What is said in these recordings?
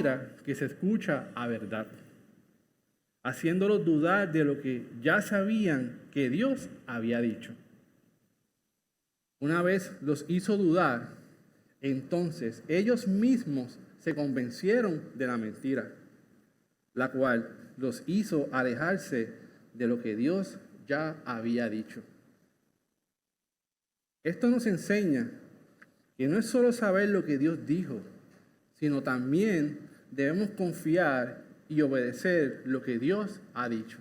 mentira que se escucha a verdad, haciéndolos dudar de lo que ya sabían que Dios había dicho. Una vez los hizo dudar, entonces ellos mismos se convencieron de la mentira, la cual los hizo alejarse de lo que Dios ya había dicho. Esto nos enseña que no es solo saber lo que Dios dijo, sino también debemos confiar y obedecer lo que Dios ha dicho.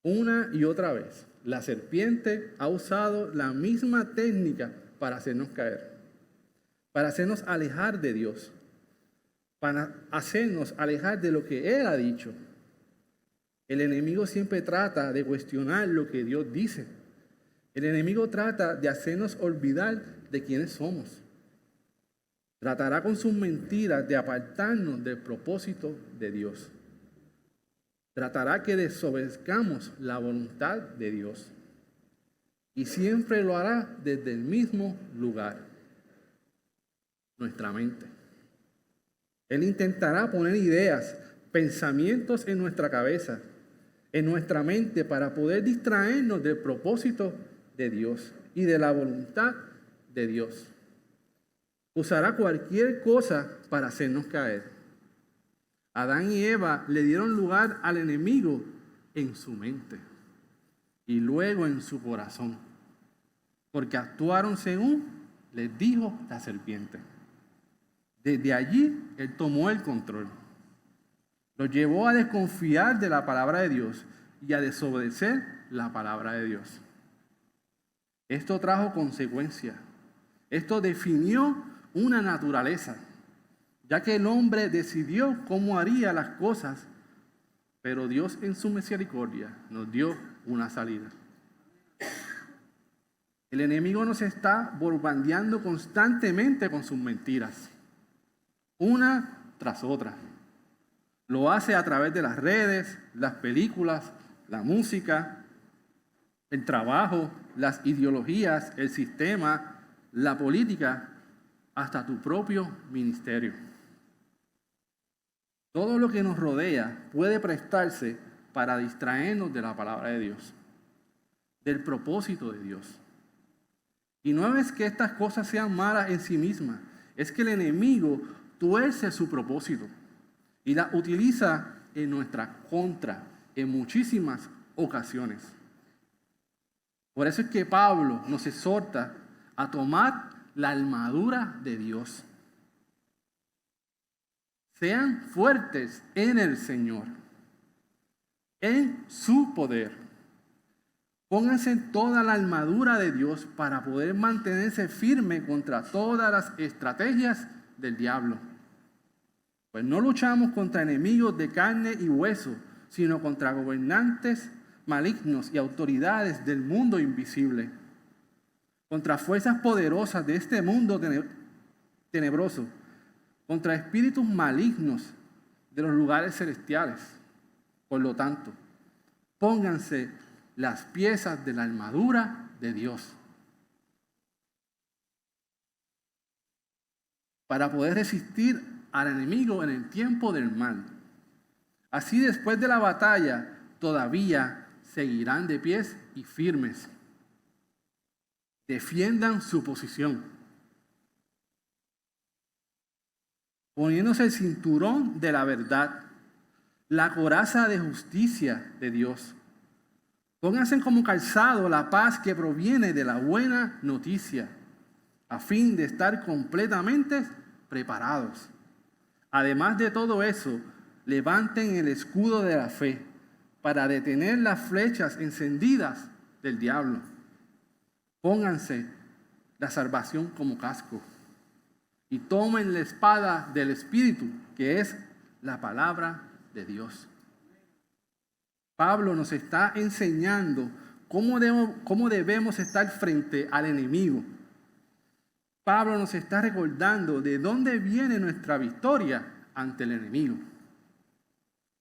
Una y otra vez, la serpiente ha usado la misma técnica para hacernos caer, para hacernos alejar de Dios, para hacernos alejar de lo que Él ha dicho. El enemigo siempre trata de cuestionar lo que Dios dice. El enemigo trata de hacernos olvidar de quiénes somos. Tratará con sus mentiras de apartarnos del propósito de Dios. Tratará que desobedezcamos la voluntad de Dios. Y siempre lo hará desde el mismo lugar, nuestra mente. Él intentará poner ideas, pensamientos en nuestra cabeza, en nuestra mente, para poder distraernos del propósito de Dios y de la voluntad de Dios. Usará cualquier cosa para hacernos caer. Adán y Eva le dieron lugar al enemigo en su mente y luego en su corazón, porque actuaron según les dijo la serpiente. Desde allí él tomó el control. Los llevó a desconfiar de la palabra de Dios y a desobedecer la palabra de Dios. Esto trajo consecuencias. Esto definió una naturaleza, ya que el hombre decidió cómo haría las cosas, pero Dios en su misericordia nos dio una salida. El enemigo nos está bombardeando constantemente con sus mentiras, una tras otra. Lo hace a través de las redes, las películas, la música, el trabajo, las ideologías, el sistema, la política, hasta tu propio ministerio. Todo lo que nos rodea puede prestarse para distraernos de la palabra de Dios, del propósito de Dios. Y no es que estas cosas sean malas en sí mismas, es que el enemigo tuerce su propósito y la utiliza en nuestra contra en muchísimas ocasiones. Por eso es que Pablo nos exhorta a tomar la armadura de Dios. Sean fuertes en el Señor, en su poder. Pónganse toda la armadura de Dios para poder mantenerse firme contra todas las estrategias del diablo. Pues no luchamos contra enemigos de carne y hueso, sino contra gobernantes malignos y autoridades del mundo invisible, contra fuerzas poderosas de este mundo tenebroso, contra espíritus malignos de los lugares celestiales. Por lo tanto, pónganse las piezas de la armadura de Dios para poder resistir al enemigo en el tiempo del mal. Así, después de la batalla, todavía seguirán de pies y firmes. Defiendan su posición, poniéndose el cinturón de la verdad, la coraza de justicia de Dios. Pónganse como calzado la paz que proviene de la buena noticia, a fin de estar completamente preparados. Además de todo eso, levanten el escudo de la fe para detener las flechas encendidas del diablo. Pónganse la salvación como casco y tomen la espada del Espíritu, que es la palabra de Dios. Pablo nos está enseñando cómo debemos estar frente al enemigo. Pablo nos está recordando de dónde viene nuestra victoria ante el enemigo.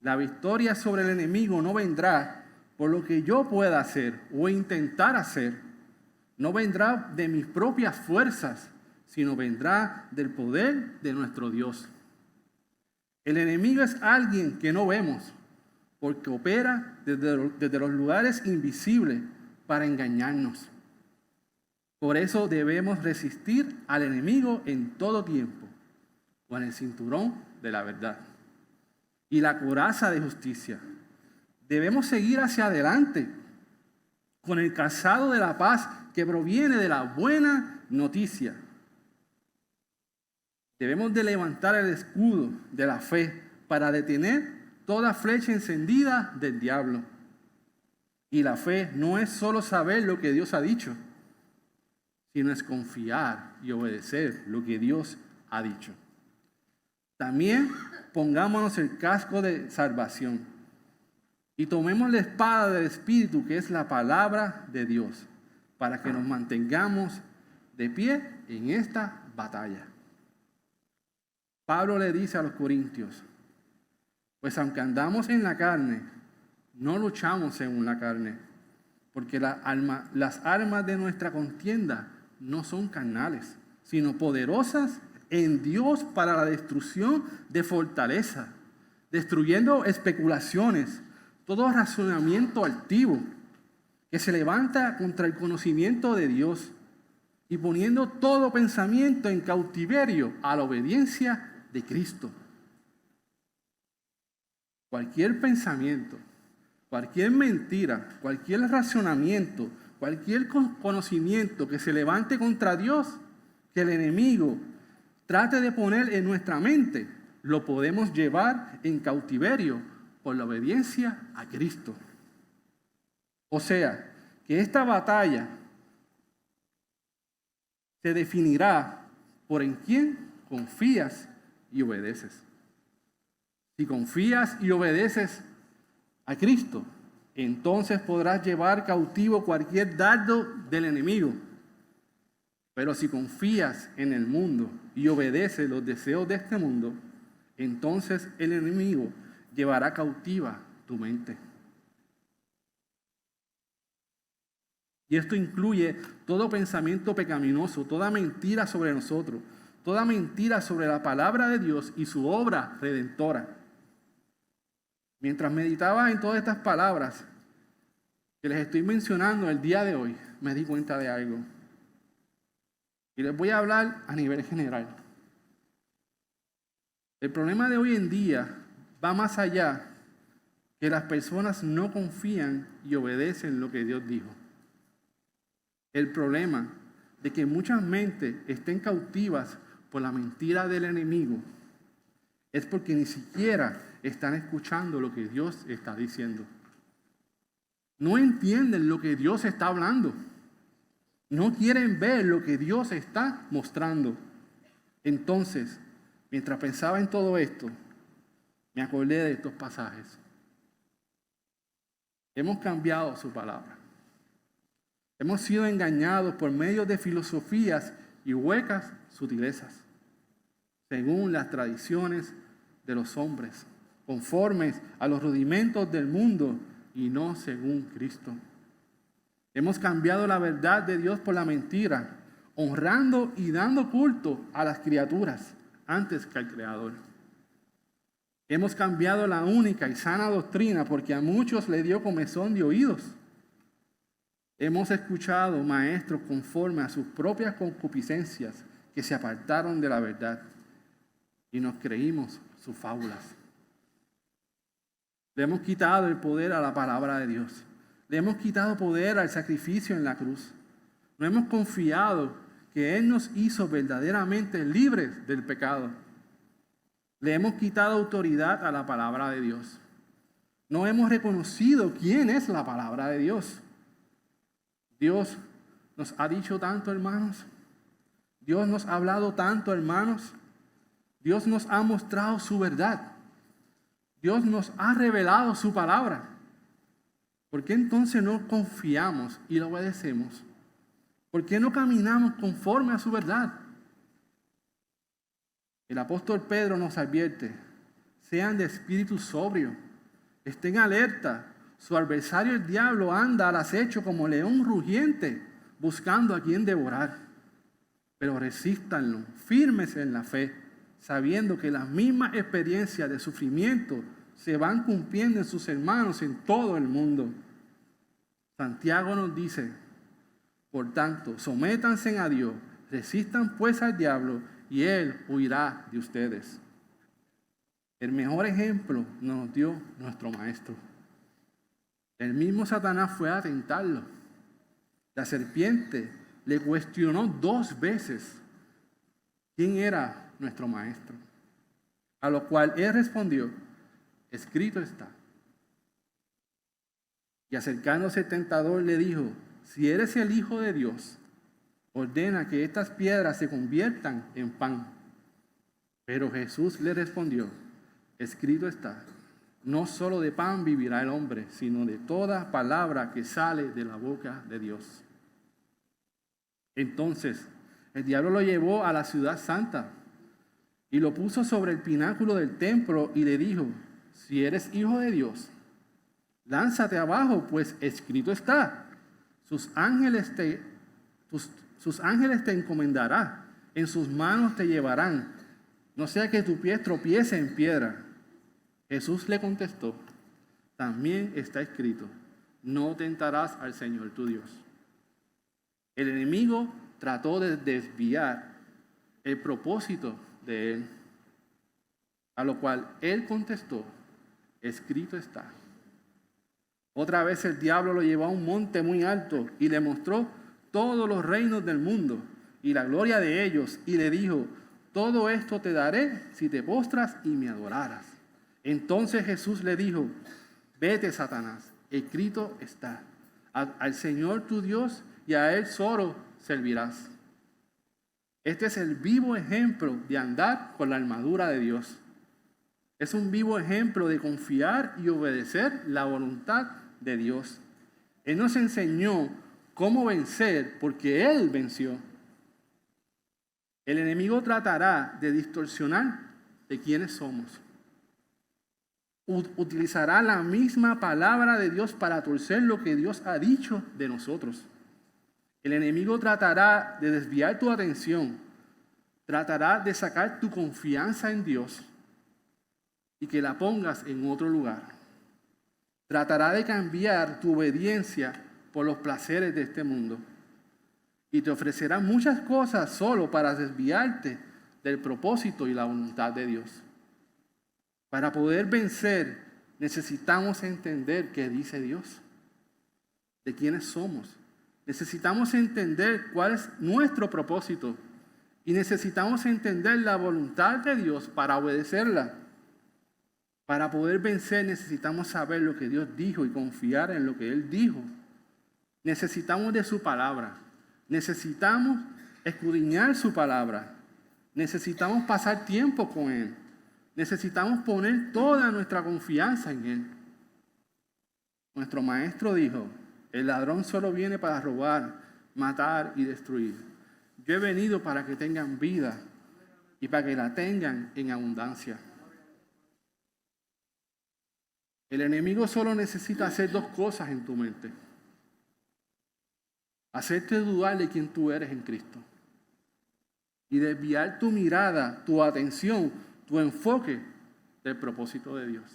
La victoria sobre el enemigo no vendrá por lo que yo pueda hacer o intentar hacer. No vendrá de mis propias fuerzas, sino vendrá del poder de nuestro Dios. El enemigo es alguien que no vemos, porque opera desde los lugares invisibles para engañarnos. Por eso debemos resistir al enemigo en todo tiempo, con el cinturón de la verdad y la coraza de justicia. Debemos seguir hacia adelante con el calzado de la paz que proviene de la buena noticia. Debemos de levantar el escudo de la fe para detener toda flecha encendida del diablo. Y la fe no es solo saber lo que Dios ha dicho, sino es confiar y obedecer lo que Dios ha dicho. También pongámonos el casco de salvación y tomemos la espada del Espíritu, que es la palabra de Dios, para que nos mantengamos de pie en esta batalla. Pablo le dice a los corintios: pues aunque andamos en la carne, no luchamos según la carne, porque las armas de nuestra contienda no son carnales, sino poderosas en Dios para la destrucción de fortaleza, destruyendo especulaciones, todo razonamiento altivo que se levanta contra el conocimiento de Dios, y poniendo todo pensamiento en cautiverio a la obediencia de Cristo. Cualquier pensamiento, cualquier mentira, cualquier razonamiento, cualquier conocimiento que se levante contra Dios, que el enemigo trate de poner en nuestra mente, lo podemos llevar en cautiverio por la obediencia a Cristo. O sea, que esta batalla se definirá por en quién confías y obedeces. Si confías y obedeces a Cristo, entonces podrás llevar cautivo cualquier dardo del enemigo. Pero si confías en el mundo y obedeces los deseos de este mundo, entonces el enemigo llevará cautiva tu mente. Y esto incluye todo pensamiento pecaminoso, toda mentira sobre nosotros, toda mentira sobre la palabra de Dios y su obra redentora. Mientras meditaba en todas estas palabras que les estoy mencionando el día de hoy, me di cuenta de algo. Y les voy a hablar a nivel general. El problema de hoy en día va más allá, que las personas no confían y obedecen lo que Dios dijo. El problema de que muchas mentes estén cautivas por la mentira del enemigo es porque ni siquiera están escuchando lo que Dios está diciendo. No entienden lo que Dios está hablando. No quieren ver lo que Dios está mostrando. Entonces, mientras pensaba en todo esto, me acordé de estos pasajes. Hemos cambiado su palabra. Hemos sido engañados por medio de filosofías y huecas sutilezas, según las tradiciones de los hombres, conformes a los rudimentos del mundo y no según Cristo. Hemos cambiado la verdad de Dios por la mentira, honrando y dando culto a las criaturas antes que al Creador. Hemos cambiado la única y sana doctrina porque a muchos le dio comezón de oídos. Hemos escuchado maestros conforme a sus propias concupiscencias que se apartaron de la verdad y nos creímos sus fábulas. Le hemos quitado el poder a la palabra de Dios. Le hemos quitado poder al sacrificio en la cruz. No hemos confiado que Él nos hizo verdaderamente libres del pecado. Le hemos quitado autoridad a la palabra de Dios. No hemos reconocido quién es la palabra de Dios. Dios nos ha dicho tanto, hermanos. Dios nos ha hablado tanto, hermanos. Dios nos ha mostrado su verdad. Dios nos ha revelado su palabra. ¿Por qué entonces no confiamos y lo obedecemos? ¿Por qué no caminamos conforme a su verdad? El apóstol Pedro nos advierte: sean de espíritu sobrio, estén alerta. Su adversario el diablo anda al acecho como león rugiente, buscando a quien devorar. pero resístanlo, firmes en la fe, sabiendo que las mismas experiencias de sufrimiento se van cumpliendo en sus hermanos en todo el mundo. Santiago nos dice, por tanto, sométanse a Dios, resistan pues al diablo y él huirá de ustedes. El mejor ejemplo nos dio nuestro Maestro. El mismo Satanás fue a tentarlo. La serpiente le cuestionó 2 veces quién era nuestro Maestro. A lo cual él respondió, escrito está. Y acercándose el tentador le dijo, si eres el Hijo de Dios, ordena que estas piedras se conviertan en pan. Pero Jesús le respondió, escrito está, no solo de pan vivirá el hombre, sino de toda palabra que sale de la boca de Dios. Entonces, el diablo lo llevó a la ciudad santa y lo puso sobre el pináculo del templo y le dijo, si eres hijo de Dios, lánzate abajo, pues escrito está, sus ángeles te encomendará, en sus manos te llevarán, no sea que tu pie tropiece en piedra. Jesús le contestó, también está escrito, no tentarás al Señor tu Dios. El enemigo trató de desviar el propósito de él, a lo cual él contestó, escrito está. Otra vez el diablo lo llevó a un monte muy alto y le mostró todos los reinos del mundo y la gloria de ellos y le dijo, todo esto te daré si te postras y me adoraras. Entonces Jesús le dijo, vete Satanás, escrito está, al Señor tu Dios y a Él solo servirás. Este es el vivo ejemplo de andar con la armadura de Dios. Es un vivo ejemplo de confiar y obedecer la voluntad de Dios. Él nos enseñó cómo vencer porque Él venció. El enemigo tratará de distorsionar de quiénes somos. Utilizará la misma palabra de Dios para torcer lo que Dios ha dicho de nosotros. El enemigo tratará de desviar tu atención, tratará de sacar tu confianza en Dios y que la pongas en otro lugar. Tratará de cambiar tu obediencia por los placeres de este mundo y te ofrecerá muchas cosas solo para desviarte del propósito y la voluntad de Dios. Para poder vencer, necesitamos entender qué dice Dios, de quiénes somos. Necesitamos entender cuál es nuestro propósito y necesitamos entender la voluntad de Dios para obedecerla. Para poder vencer, necesitamos saber lo que Dios dijo y confiar en lo que Él dijo. Necesitamos de su palabra. Necesitamos escudriñar su palabra. Necesitamos pasar tiempo con Él. Necesitamos poner toda nuestra confianza en Él. Nuestro Maestro dijo, el ladrón solo viene para robar, matar y destruir. Yo he venido para que tengan vida y para que la tengan en abundancia. El enemigo solo necesita hacer 2 cosas en tu mente. Hacerte dudar de quién tú eres en Cristo. Y desviar tu mirada, tu atención, tu enfoque del propósito de Dios.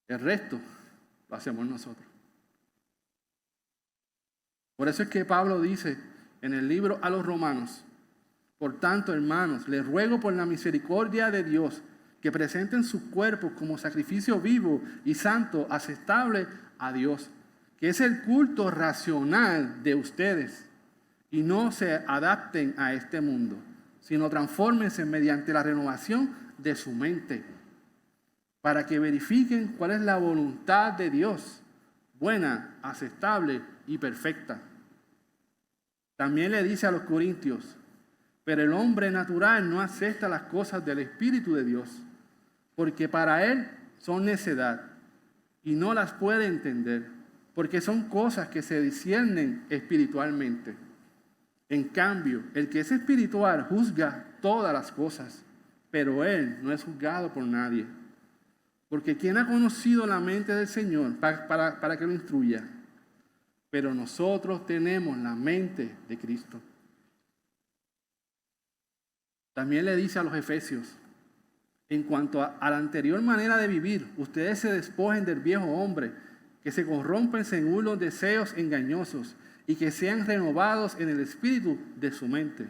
El resto lo hacemos nosotros. Por eso es que Pablo dice en el libro a los Romanos, por tanto, hermanos, les ruego por la misericordia de Dios que presenten sus cuerpos como sacrificio vivo y santo, aceptable a Dios, que es el culto racional de ustedes, y no se adapten a este mundo, sino transfórmense mediante la renovación de su mente, para que verifiquen cuál es la voluntad de Dios, buena, aceptable y perfecta. También le dice a los corintios, pero el hombre natural no acepta las cosas del Espíritu de Dios, porque para él son necedad y no las puede entender, porque son cosas que se disciernen espiritualmente. En cambio, el que es espiritual juzga todas las cosas, pero él no es juzgado por nadie. Porque ¿quién ha conocido la mente del Señor para que lo instruya? pero nosotros tenemos la mente de Cristo. También le dice a los efesios, en cuanto a la anterior manera de vivir, ustedes se despojen del viejo hombre, que se corrompen según los deseos engañosos, y que sean renovados en el espíritu de su mente,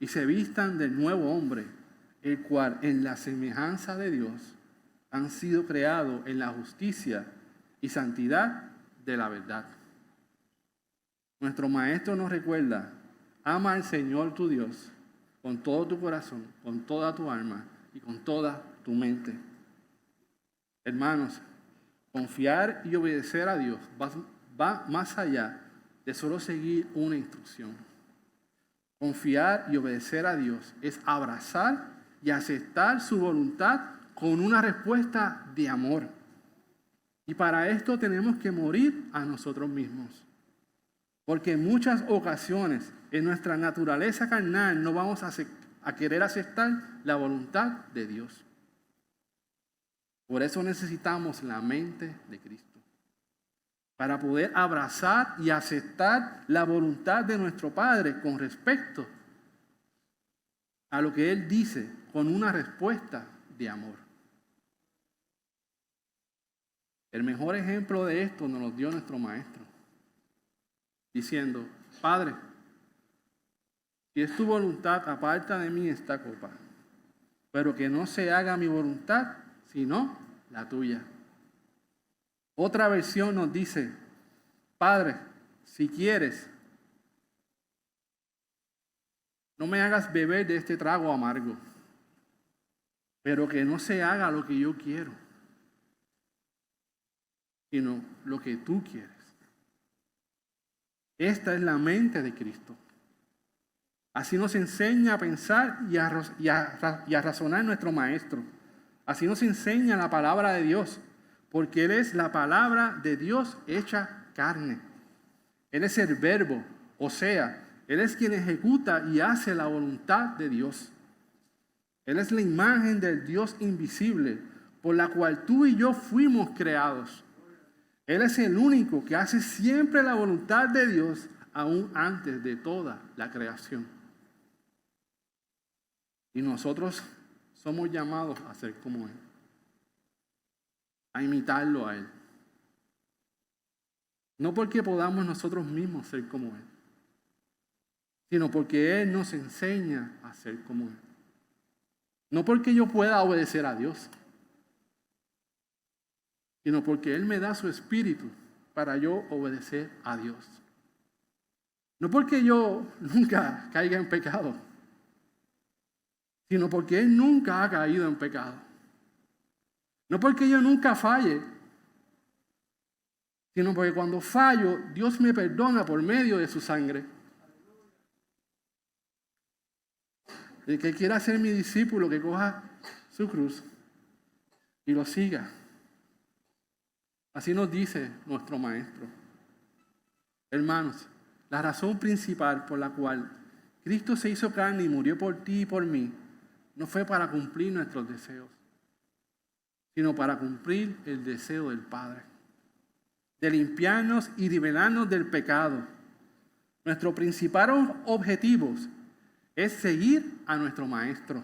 y se vistan del nuevo hombre, el cual en la semejanza de Dios han sido creados en la justicia y santidad de la verdad. Nuestro Maestro nos recuerda, ama al Señor tu Dios con todo tu corazón, con toda tu alma y con toda tu mente. Hermanos, confiar y obedecer a Dios va más allá de solo seguir una instrucción. Confiar y obedecer a Dios es abrazar y aceptar su voluntad con una respuesta de amor. Y para esto tenemos que morir a nosotros mismos. Porque en muchas ocasiones en nuestra naturaleza carnal no vamos a querer aceptar la voluntad de Dios. Por eso necesitamos la mente de Cristo. Para poder abrazar y aceptar la voluntad de nuestro Padre con respecto a lo que Él dice, con una respuesta de amor. El mejor ejemplo de esto nos lo dio nuestro Maestro, diciendo, Padre, si es tu voluntad, aparta de mí esta copa, pero que no se haga mi voluntad, sino la tuya. Otra versión nos dice, Padre, si quieres, no me hagas beber de este trago amargo, pero que no se haga lo que yo quiero, sino lo que tú quieres. Esta es la mente de Cristo. Así nos enseña a pensar y a razonar nuestro Maestro. Así nos enseña la palabra de Dios, porque Él es la palabra de Dios hecha carne. Él es el verbo, o sea, Él es quien ejecuta y hace la voluntad de Dios. Él es la imagen del Dios invisible, por la cual tú y yo fuimos creados. Él es el único que hace siempre la voluntad de Dios, aún antes de toda la creación. Y nosotros somos llamados a ser como Él, a imitarlo a Él. No porque podamos nosotros mismos ser como Él, sino porque Él nos enseña a ser como Él. No porque yo pueda obedecer a Dios, sino porque Él me da su espíritu para yo obedecer a Dios. No porque yo nunca caiga en pecado, sino porque Él nunca ha caído en pecado. No porque yo nunca falle, sino porque cuando fallo, Dios me perdona por medio de su sangre. El que quiera ser mi discípulo, que coja su cruz y lo siga. Así nos dice nuestro Maestro. Hermanos, la razón principal por la cual Cristo se hizo carne y murió por ti y por mí, no fue para cumplir nuestros deseos, sino para cumplir el deseo del Padre, de limpiarnos y liberarnos del pecado. Nuestro principal objetivo es seguir a nuestro Maestro,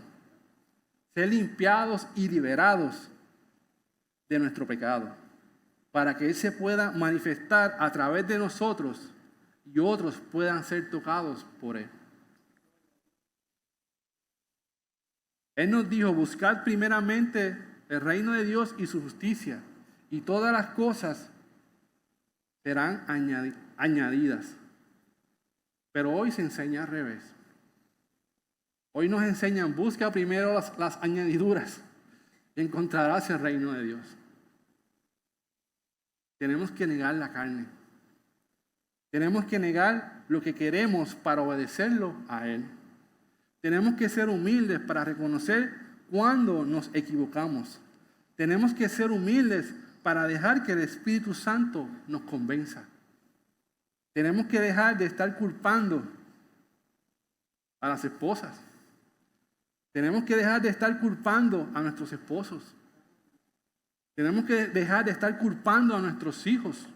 ser limpiados y liberados de nuestro pecado, para que Él se pueda manifestar a través de nosotros y otros puedan ser tocados por Él. Él nos dijo, buscad primeramente el reino de Dios y su justicia, y todas las cosas serán añadidas. Pero hoy se enseña al revés. Hoy nos enseñan, busca primero las añadiduras y encontrarás el reino de Dios. Tenemos que negar la carne. Tenemos que negar lo que queremos para obedecerlo a Él. Tenemos que ser humildes para reconocer cuando nos equivocamos. Tenemos que ser humildes para dejar que el Espíritu Santo nos convenza. Tenemos que dejar de estar culpando a las esposas. Tenemos que dejar de estar culpando a nuestros esposos. Tenemos que dejar de estar culpando a nuestros hijos.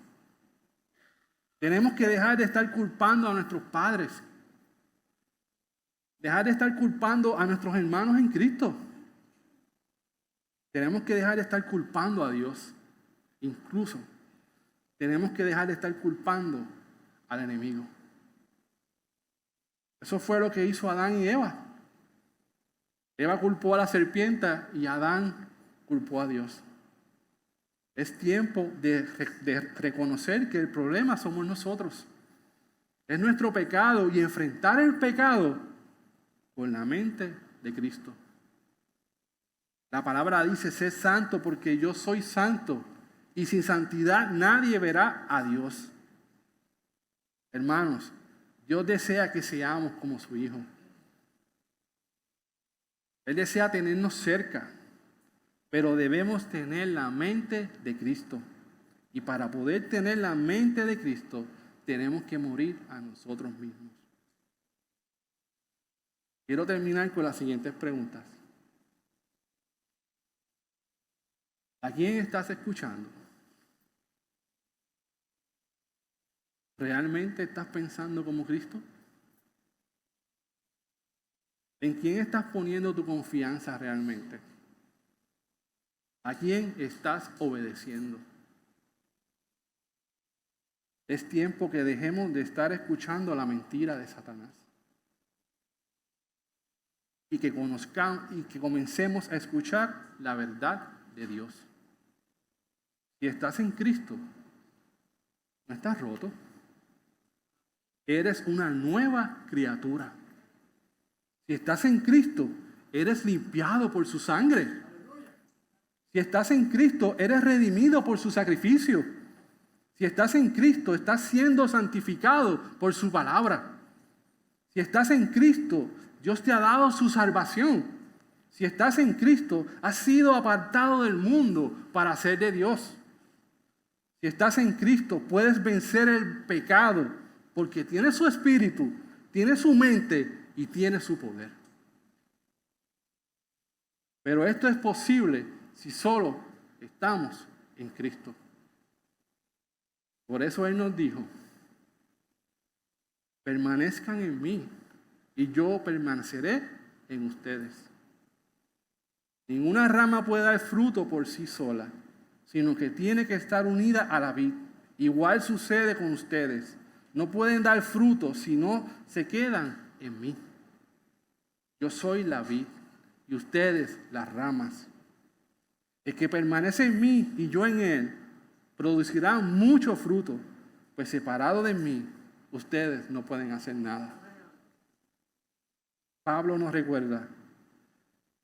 Tenemos que dejar de estar culpando a nuestros padres. Dejar de estar culpando a nuestros hermanos en Cristo. Tenemos que dejar de estar culpando a Dios. Incluso tenemos que dejar de estar culpando al enemigo. Eso fue lo que hizo Adán y Eva. Eva culpó a la serpiente y Adán culpó a Dios. Es tiempo de reconocer que el problema somos nosotros. Es nuestro pecado y enfrentar el pecado con la mente de Cristo. La palabra dice, sé santo porque yo soy santo y sin santidad nadie verá a Dios. Hermanos, Dios desea que seamos como su Hijo. Él desea tenernos cerca, pero debemos tener la mente de Cristo. Y para poder tener la mente de Cristo, tenemos que morir a nosotros mismos. Quiero terminar con las siguientes preguntas. ¿A quién estás escuchando? ¿Realmente estás pensando como Cristo? ¿En quién estás poniendo tu confianza realmente? ¿A quién estás obedeciendo? Es tiempo que dejemos de estar escuchando la mentira de Satanás. Y que conozcamos y que comencemos a escuchar la verdad de Dios. Si estás en Cristo, no estás roto. Eres una nueva criatura. Si estás en Cristo, eres limpiado por su sangre. Si estás en Cristo, eres redimido por su sacrificio. Si estás en Cristo, estás siendo santificado por su palabra. Si estás en Cristo, Dios te ha dado su salvación. Si estás en Cristo, has sido apartado del mundo para ser de Dios. Si estás en Cristo, puedes vencer el pecado porque tiene su espíritu, tiene su mente y tiene su poder. Pero esto es posible si solo estamos en Cristo. Por eso Él nos dijo, permanezcan en mí y yo permaneceré en ustedes. Ninguna rama puede dar fruto por sí sola, sino que tiene que estar unida a la vid. Igual sucede con ustedes. No pueden dar fruto si no se quedan en mí. Yo soy la vid y ustedes las ramas. El que permanece en mí y yo en él, producirá mucho fruto, pues separado de mí, ustedes no pueden hacer nada. Pablo nos recuerda,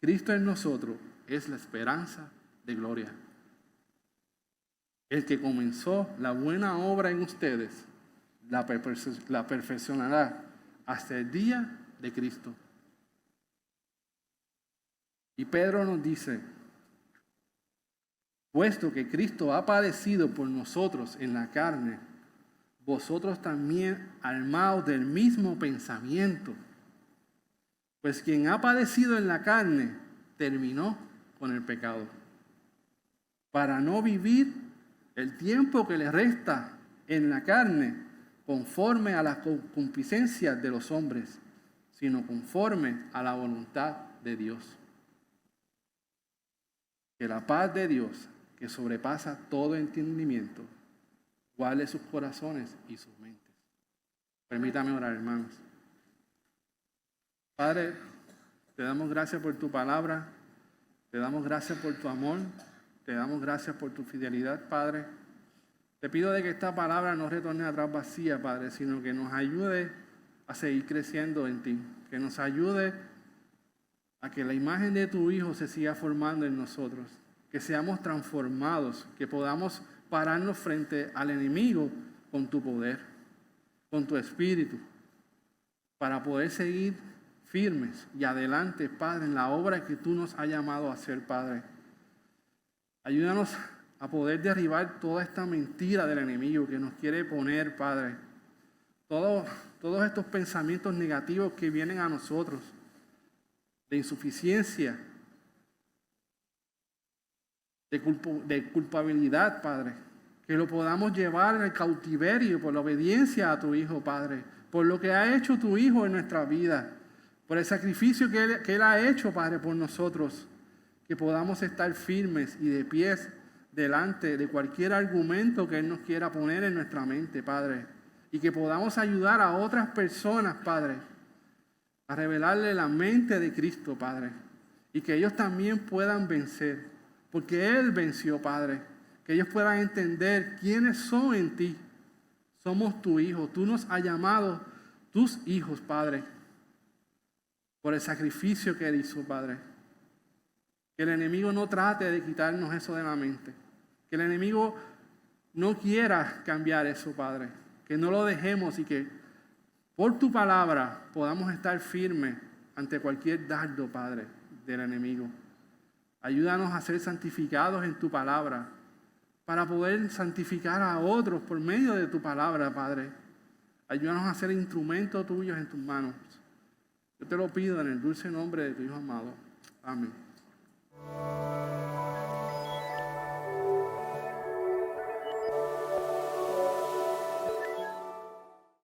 Cristo en nosotros es la esperanza de gloria. El que comenzó la buena obra en ustedes, la perfeccionará hasta el día de Cristo. Y Pedro nos dice, puesto que Cristo ha padecido por nosotros en la carne, vosotros también armaos del mismo pensamiento. Pues quien ha padecido en la carne, terminó con el pecado, para no vivir el tiempo que le resta en la carne conforme a las concupiscencias de los hombres, sino conforme a la voluntad de Dios. Que la paz de Dios, que sobrepasa todo entendimiento, guarde sus corazones y sus mentes. Permítame orar, hermanos. Padre, te damos gracias por tu palabra, te damos gracias por tu amor, te damos gracias por tu fidelidad, Padre. Te pido de que esta palabra no retorne atrás vacía, Padre, sino que nos ayude a seguir creciendo en ti, que nos ayude a que la imagen de tu Hijo se siga formando en nosotros, que seamos transformados, que podamos pararnos frente al enemigo con tu poder, con tu espíritu, para poder seguir firmes y adelante, Padre, en la obra que tú nos has llamado a hacer, Padre. Ayúdanos a poder derribar toda esta mentira del enemigo que nos quiere poner, Padre. Todos estos pensamientos negativos que vienen a nosotros, de insuficiencia, de culpabilidad, Padre. Que lo podamos llevar al cautiverio por la obediencia a tu Hijo, Padre. Por lo que ha hecho tu Hijo en nuestra vida. Por el sacrificio que Él ha hecho, Padre, por nosotros. Que podamos estar firmes y de pies delante de cualquier argumento que Él nos quiera poner en nuestra mente, Padre. Y que podamos ayudar a otras personas, Padre, a revelarle la mente de Cristo, Padre. Y que ellos también puedan vencer. Porque Él venció, Padre. Que ellos puedan entender quiénes son en ti. Somos tu Hijo. Tú nos has llamado tus hijos, Padre. Por el sacrificio que Él hizo, Padre. Que el enemigo no trate de quitarnos eso de la mente. Que el enemigo no quiera cambiar eso, Padre. Que no lo dejemos y que por tu palabra podamos estar firmes ante cualquier dardo, Padre, del enemigo. Ayúdanos a ser santificados en tu palabra para poder santificar a otros por medio de tu palabra, Padre. Ayúdanos a ser instrumentos tuyos en tus manos. Yo te lo pido en el dulce nombre de tu Hijo amado. Amén.